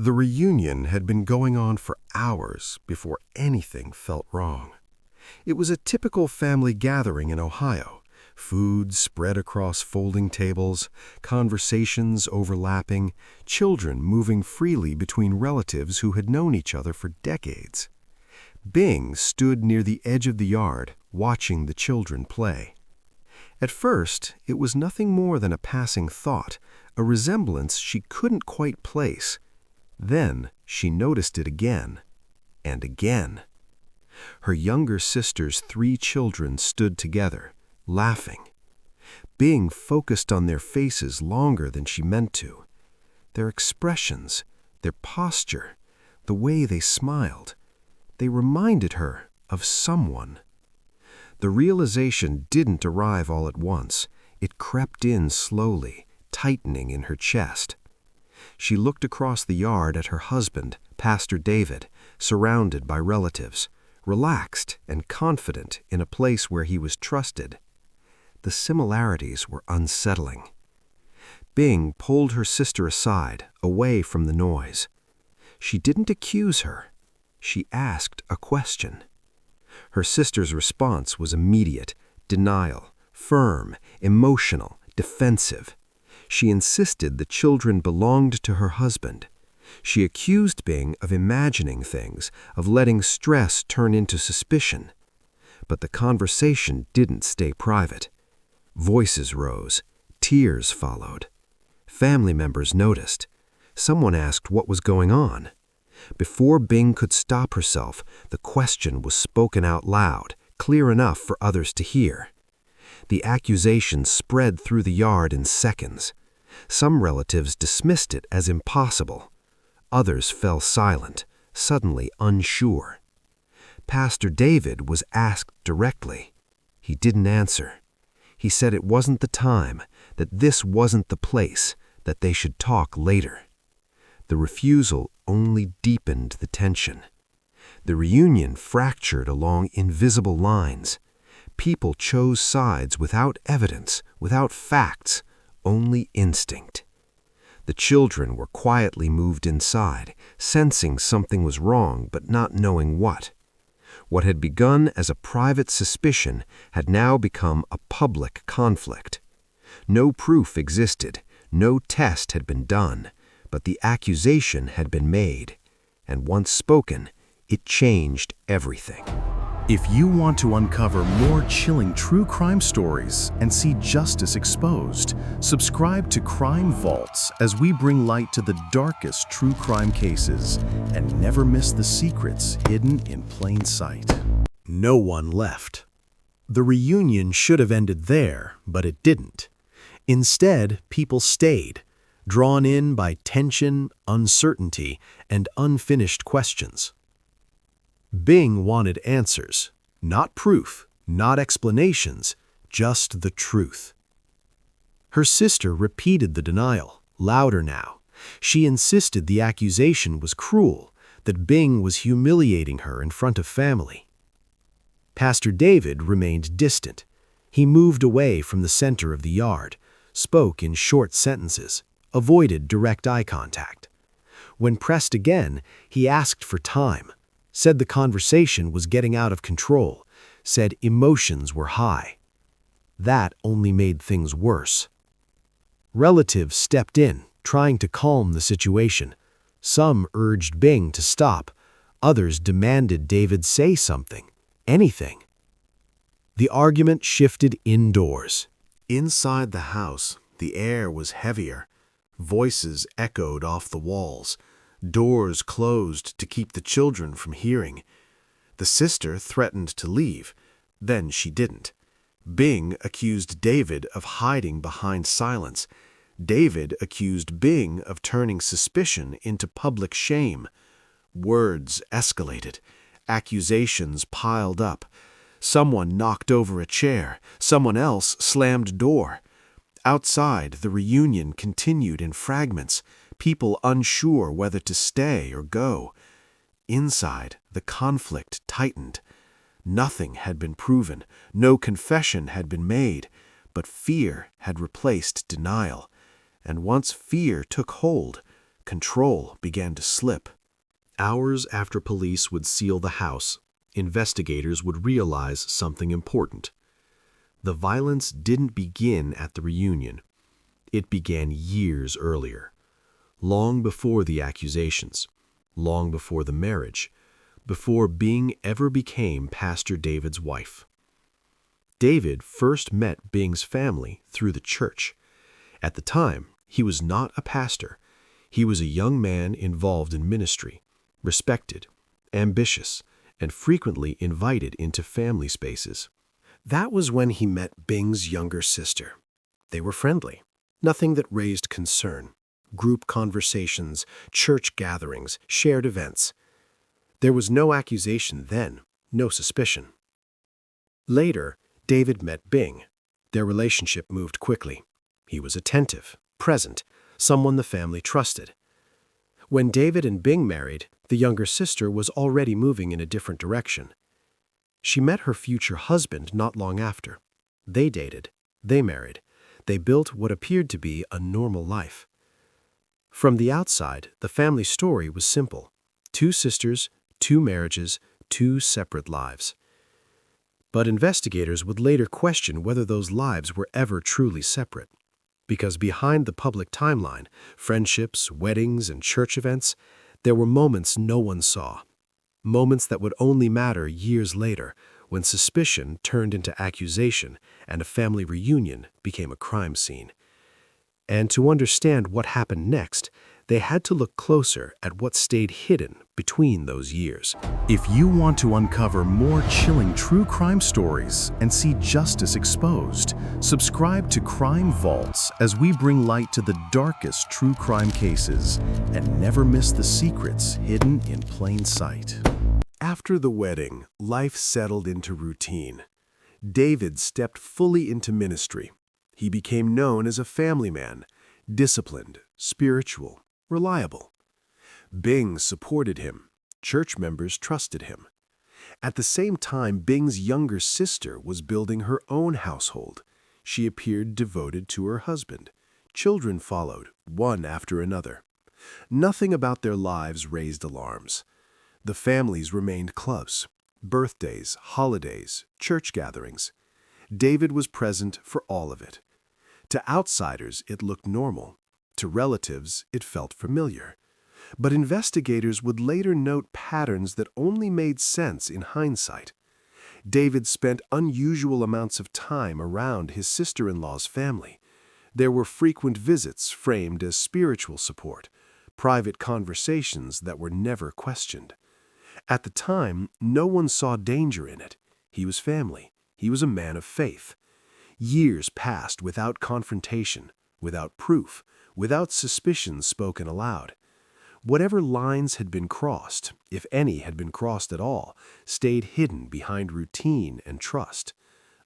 The reunion had been going on for hours before anything felt wrong. It was a typical family gathering in Ohio. Food spread across folding tables, conversations overlapping, children moving freely between relatives who had known each other for decades. Bing stood near the edge of the yard, watching the children play. At first, it was nothing more than a passing thought, a resemblance she couldn't quite place. Then she noticed it again, and again. Her younger sister's 3 children stood together, laughing. Bing focused on their faces longer than she meant to. Their expressions, their posture, the way they smiled, they reminded her of someone. The realization didn't arrive all at once. It crept in slowly, tightening in her chest. She looked across the yard at her husband, Pastor David, surrounded by relatives, relaxed and confident in a place where he was trusted. The similarities were unsettling. Bing pulled her sister aside, away from the noise. She didn't accuse her. She asked a question. Her sister's response was immediate, denial, firm, emotional, defensive. She insisted the children belonged to her husband. She accused Bing of imagining things, of letting stress turn into suspicion. But the conversation didn't stay private. Voices rose. Tears followed. Family members noticed. Someone asked what was going on. Before Bing could stop herself, the question was spoken out loud, clear enough for others to hear. The accusation spread through the yard in seconds. Some relatives dismissed it as impossible. Others fell silent, suddenly unsure. Pastor David was asked directly. He didn't answer. He said it wasn't the time, that this wasn't the place, that they should talk later. The refusal only deepened the tension. The reunion fractured along invisible lines. People chose sides without evidence, without facts, only instinct. The children were quietly moved inside, sensing something was wrong but not knowing what. What had begun as a private suspicion had now become a public conflict. No proof existed, no test had been done, but the accusation had been made, and once spoken, it changed everything. If you want to uncover more chilling true crime stories and see justice exposed, subscribe to Crime Vaults as we bring light to the darkest true crime cases and never miss the secrets hidden in plain sight. No one left. The reunion should have ended there, but it didn't. Instead, people stayed, drawn in by tension, uncertainty, and unfinished questions. Bing wanted answers, not proof, not explanations, just the truth. Her sister repeated the denial, louder now. She insisted the accusation was cruel, that Bing was humiliating her in front of family. Pastor David remained distant. He moved away from the center of the yard, spoke in short sentences, avoided direct eye contact. When pressed again, he asked for time, said the conversation was getting out of control, said emotions were high. That only made things worse. Relatives stepped in, trying to calm the situation. Some urged Bing to stop. Others demanded David say something, anything. The argument shifted indoors. Inside the house, the air was heavier. Voices echoed off the walls. Doors closed to keep the children from hearing. The sister threatened to leave. Then she didn't. Bing accused David of hiding behind silence. David accused Bing of turning suspicion into public shame. Words escalated. Accusations piled up. Someone knocked over a chair. Someone else slammed a door. Outside, the reunion continued in fragments, people unsure whether to stay or go. Inside, the conflict tightened. Nothing had been proven, no confession had been made, but fear had replaced denial. And once fear took hold, control began to slip. Hours after police would seal the house, investigators would realize something important. The violence didn't begin at the reunion. It began years earlier, long before the accusations, long before the marriage, before Bing ever became Pastor David's wife. David first met Bing's family through the church. At the time, he was not a pastor. He was a young man involved in ministry, respected, ambitious, and frequently invited into family spaces. That was when he met Bing's younger sister. They were friendly, nothing that raised concern. Group conversations, church gatherings, shared events. There was no accusation then, no suspicion. Later, David met Bing. Their relationship moved quickly. He was attentive, present, someone the family trusted. When David and Bing married, the younger sister was already moving in a different direction. She met her future husband not long after. They dated. They married. They built what appeared to be a normal life. From the outside, the family story was simple. 2 sisters, 2 marriages, 2 separate lives. But investigators would later question whether those lives were ever truly separate. Because behind the public timeline, friendships, weddings, and church events, there were moments no one saw. Moments that would only matter years later, when suspicion turned into accusation and a family reunion became a crime scene. And to understand what happened next, they had to look closer at what stayed hidden between those years. If you want to uncover more chilling true crime stories and see justice exposed, subscribe to Crime Vaults as we bring light to the darkest true crime cases and never miss the secrets hidden in plain sight. After the wedding, life settled into routine. David stepped fully into ministry. He became known as a family man, disciplined, spiritual, reliable. Bing supported him. Church members trusted him. At the same time, Bing's younger sister was building her own household. She appeared devoted to her husband. Children followed, one after another. Nothing about their lives raised alarms. The families remained close. Birthdays, holidays, church gatherings. David was present for all of it. To outsiders, it looked normal. To relatives, it felt familiar. But investigators would later note patterns that only made sense in hindsight. David spent unusual amounts of time around his sister-in-law's family. There were frequent visits framed as spiritual support, private conversations that were never questioned. At the time, no one saw danger in it. He was family. He was a man of faith. Years passed without confrontation, without proof, without suspicions spoken aloud. Whatever lines had been crossed, if any had been crossed at all, stayed hidden behind routine and trust.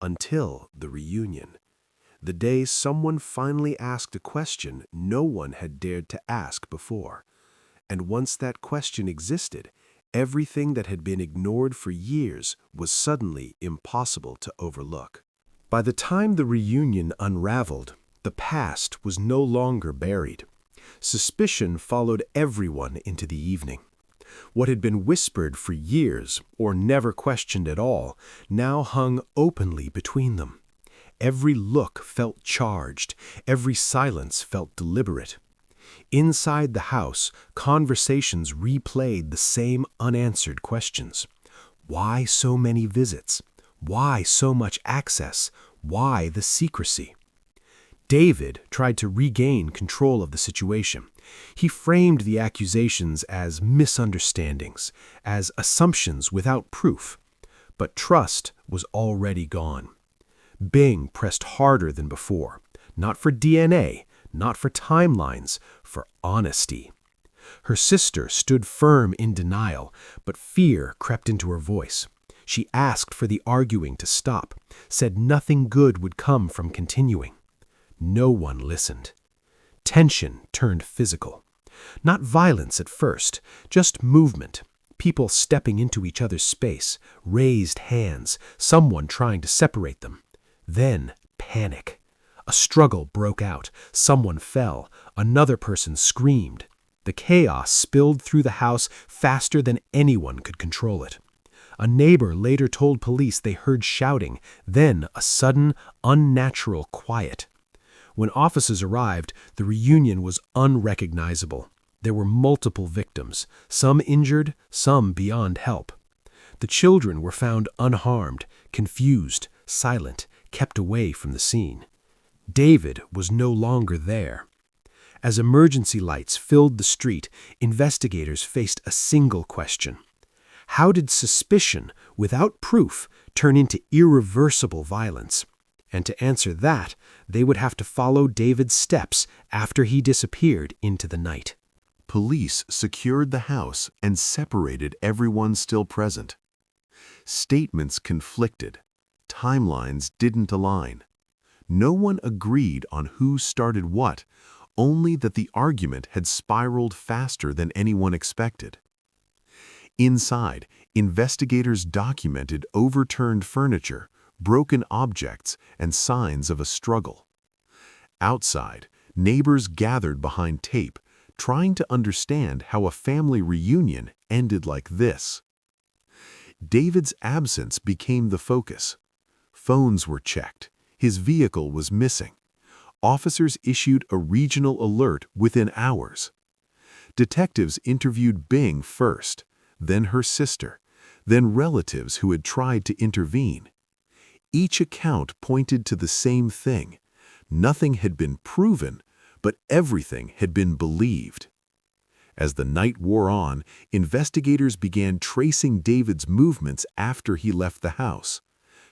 Until the reunion. The day someone finally asked a question no one had dared to ask before. And once that question existed, everything that had been ignored for years was suddenly impossible to overlook. By the time the reunion unraveled, the past was no longer buried. Suspicion followed everyone into the evening. What had been whispered for years, or never questioned at all, now hung openly between them. Every look felt charged, every silence felt deliberate. Inside the house, conversations replayed the same unanswered questions. Why so many visits? Why so much access? Why the secrecy? David tried to regain control of the situation. He framed the accusations as misunderstandings, as assumptions without proof. But trust was already gone. Bing pressed harder than before, not for DNA, not for timelines, for honesty. Her sister stood firm in denial, but fear crept into her voice. She asked for the arguing to stop, said nothing good would come from continuing. No one listened. Tension turned physical. Not violence at first, just movement. People stepping into each other's space, raised hands, someone trying to separate them. Then panic. A struggle broke out. Someone fell. Another person screamed. The chaos spilled through the house faster than anyone could control it. A neighbor later told police they heard shouting, then a sudden, unnatural quiet. When officers arrived, the reunion was unrecognizable. There were multiple victims, some injured, some beyond help. The children were found unharmed, confused, silent, kept away from the scene. David was no longer there. As emergency lights filled the street, investigators faced a single question. How did suspicion, without proof, turn into irreversible violence? And to answer that, they would have to follow David's steps after he disappeared into the night. Police secured the house and separated everyone still present. Statements conflicted. Timelines didn't align. No one agreed on who started what, only that the argument had spiraled faster than anyone expected. Inside, investigators documented overturned furniture, broken objects, and signs of a struggle. Outside, neighbors gathered behind tape, trying to understand how a family reunion ended like this. David's absence became the focus. Phones were checked. His vehicle was missing. Officers issued a regional alert within hours. Detectives interviewed Bing first, then her sister, then relatives who had tried to intervene. Each account pointed to the same thing. Nothing had been proven, but everything had been believed. As the night wore on, investigators began tracing David's movements after he left the house.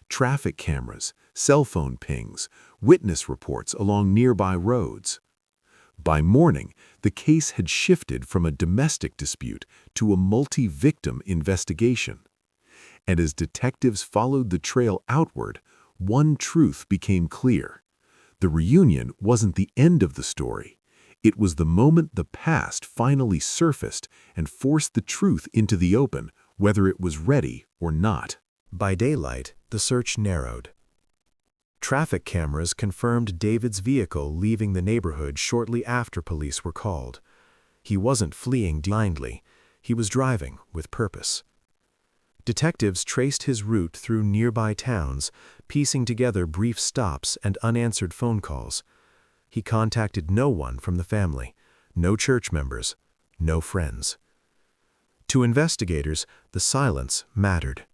Traffic cameras, cell phone pings, witness reports along nearby roads. By morning, the case had shifted from a domestic dispute to a multi-victim investigation. And as detectives followed the trail outward, one truth became clear. The reunion wasn't the end of the story. It was the moment the past finally surfaced and forced the truth into the open, whether it was ready or not. By daylight, the search narrowed. Traffic cameras confirmed David's vehicle leaving the neighborhood shortly after police were called. He wasn't fleeing blindly. He was driving with purpose. Detectives traced his route through nearby towns, piecing together brief stops and unanswered phone calls. He contacted no one from the family, no church members, no friends. To investigators, the silence mattered.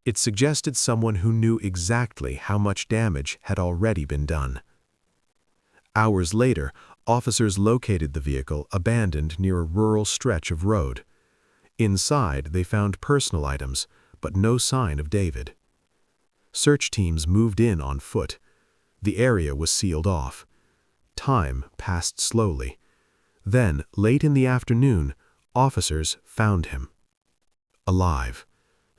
It suggested someone who knew exactly how much damage had already been done. Hours later, officers located the vehicle abandoned near a rural stretch of road. Inside, they found personal items, but no sign of David. Search teams moved in on foot. The area was sealed off. Time passed slowly. Then, late in the afternoon, officers found him. Alive,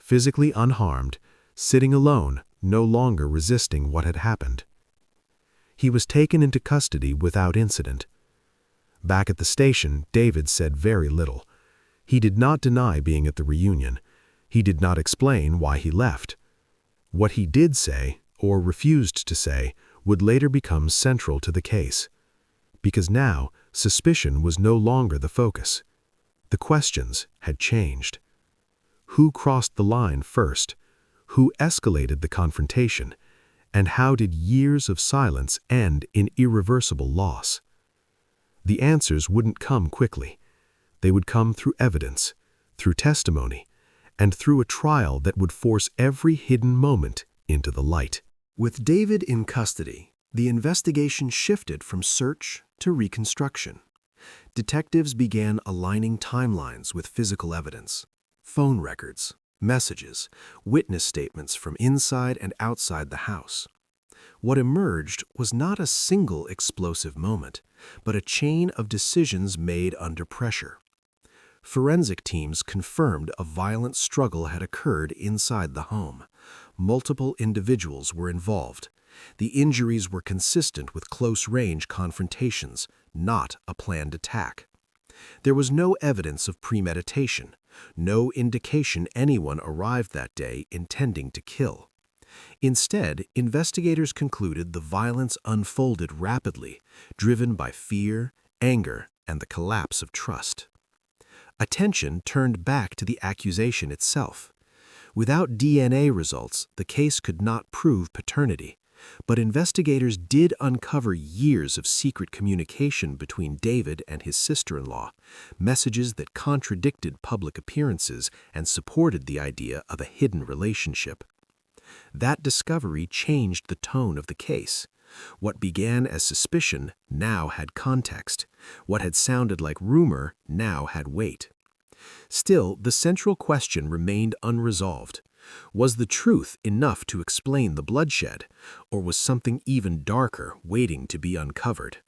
physically unharmed, sitting alone, no longer resisting what had happened. He was taken into custody without incident. Back at the station, David said very little. He did not deny being at the reunion. He did not explain why he left. What he did say, or refused to say, would later become central to the case. Because now, suspicion was no longer the focus. The questions had changed. Who crossed the line first? Who escalated the confrontation? And how did years of silence end in irreversible loss? The answers wouldn't come quickly. They would come through evidence, through testimony, and through a trial that would force every hidden moment into the light. With David in custody, the investigation shifted from search to reconstruction. Detectives began aligning timelines with physical evidence. Phone records, messages, witness statements from inside and outside the house. What emerged was not a single explosive moment, but a chain of decisions made under pressure. Forensic teams confirmed a violent struggle had occurred inside the home. Multiple individuals were involved. The injuries were consistent with close-range confrontations, not a planned attack. There was no evidence of premeditation, no indication anyone arrived that day intending to kill. Instead, investigators concluded the violence unfolded rapidly, driven by fear, anger, and the collapse of trust. Attention turned back to the accusation itself. Without DNA results, the case could not prove paternity, but investigators did uncover years of secret communication between David and his sister-in-law, messages that contradicted public appearances and supported the idea of a hidden relationship. That discovery changed the tone of the case. What began as suspicion now had context. What had sounded like rumor now had weight. Still, the central question remained unresolved. Was the truth enough to explain the bloodshed, or was something even darker waiting to be uncovered?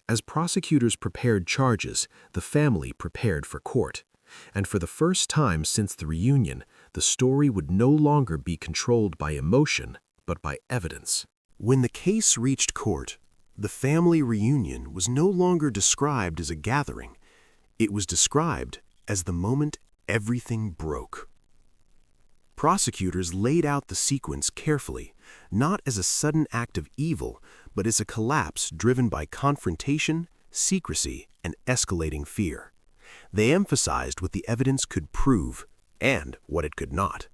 As prosecutors prepared charges, the family prepared for court. And for the first time since the reunion, the story would no longer be controlled by emotion, but by evidence. When the case reached court, the family reunion was no longer described as a gathering. It was described as the moment everything broke. Prosecutors laid out the sequence carefully, not as a sudden act of evil, but as a collapse driven by confrontation, secrecy, and escalating fear. They emphasized what the evidence could prove and what it could not.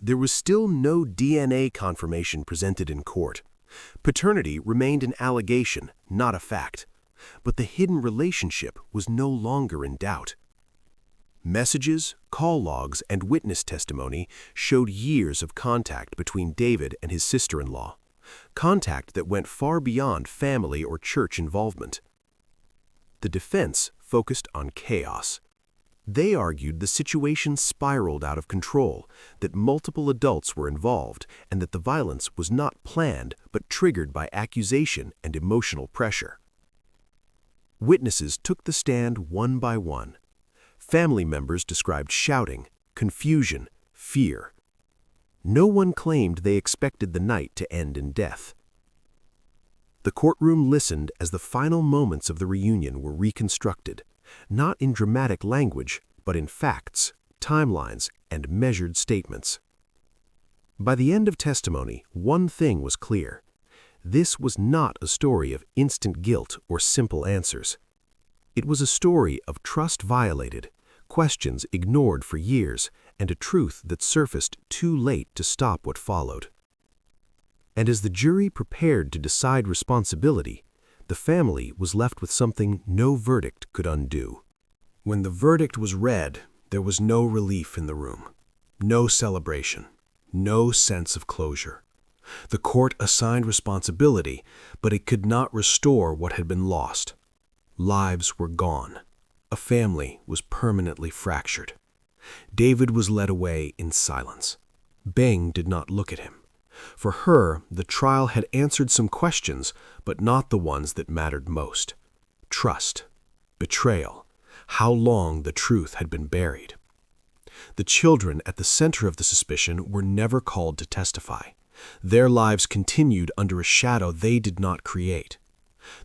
There was still no DNA confirmation presented in court. Paternity remained an allegation, not a fact. But the hidden relationship was no longer in doubt. Messages, call logs, and witness testimony showed years of contact between David and his sister-in-law, contact that went far beyond family or church involvement. The defense focused on chaos. They argued the situation spiraled out of control, that multiple adults were involved, and that the violence was not planned but triggered by accusation and emotional pressure. Witnesses took the stand one by one. Family members described shouting, confusion, fear. No one claimed they expected the night to end in death. The courtroom listened as the final moments of the reunion were reconstructed, not in dramatic language, but in facts, timelines, and measured statements. By the end of testimony, one thing was clear. This was not a story of instant guilt or simple answers. It was a story of trust violated, questions ignored for years, and a truth that surfaced too late to stop what followed. And as the jury prepared to decide responsibility, the family was left with something no verdict could undo. When the verdict was read, there was no relief in the room, no celebration, no sense of closure. The court assigned responsibility, but it could not restore what had been lost. Lives were gone. A family was permanently fractured. David was led away in silence. Bing did not look at him. For her, the trial had answered some questions, but not the ones that mattered most. Trust, betrayal, how long the truth had been buried. The children at the center of the suspicion were never called to testify. Their lives continued under a shadow they did not create.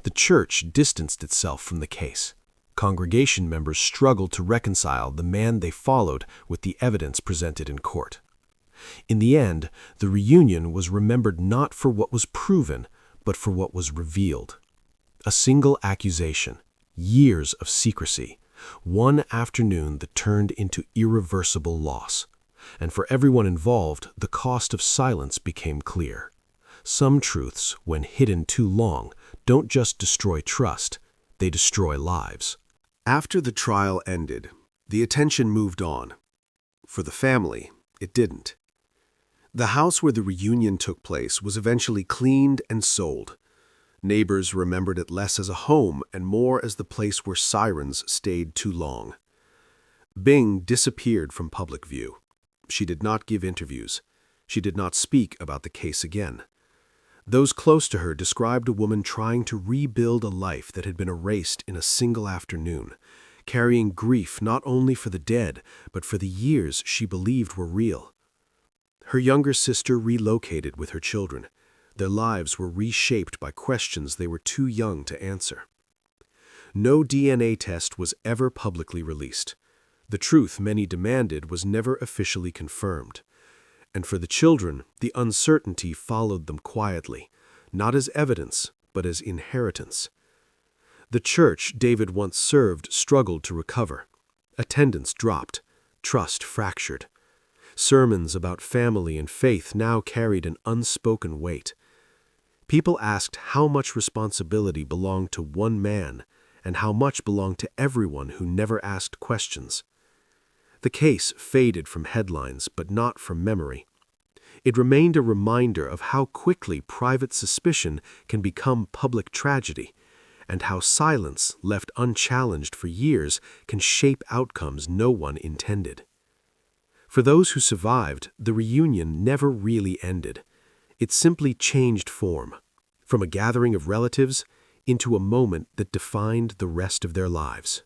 The church distanced itself from the case. Congregation members struggled to reconcile the man they followed with the evidence presented in court. In the end, the reunion was remembered not for what was proven, but for what was revealed. A single accusation, years of secrecy, one afternoon that turned into irreversible loss. And for everyone involved, the cost of silence became clear. Some truths, when hidden too long, don't just destroy trust, they destroy lives. After the trial ended, the attention moved on. For the family, it didn't. The house where the reunion took place was eventually cleaned and sold. Neighbors remembered it less as a home and more as the place where sirens stayed too long. Bing disappeared from public view. She did not give interviews. She did not speak about the case again. Those close to her described a woman trying to rebuild a life that had been erased in a single afternoon, carrying grief not only for the dead, but for the years she believed were real. Her younger sister relocated with her children. Their lives were reshaped by questions they were too young to answer. No DNA test was ever publicly released. The truth many demanded was never officially confirmed. And for the children, the uncertainty followed them quietly, not as evidence, but as inheritance. The church David once served struggled to recover. Attendance dropped, trust fractured. Sermons about family and faith now carried an unspoken weight. People asked how much responsibility belonged to one man and how much belonged to everyone who never asked questions. The case faded from headlines, but not from memory. It remained a reminder of how quickly private suspicion can become public tragedy, and how silence, left unchallenged for years, can shape outcomes no one intended. For those who survived, the reunion never really ended. It simply changed form, from a gathering of relatives into a moment that defined the rest of their lives.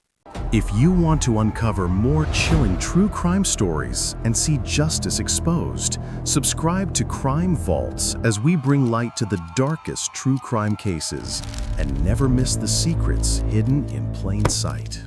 If you want to uncover more chilling true crime stories and see justice exposed, subscribe to Crime Vaults as we bring light to the darkest true crime cases and never miss the secrets hidden in plain sight.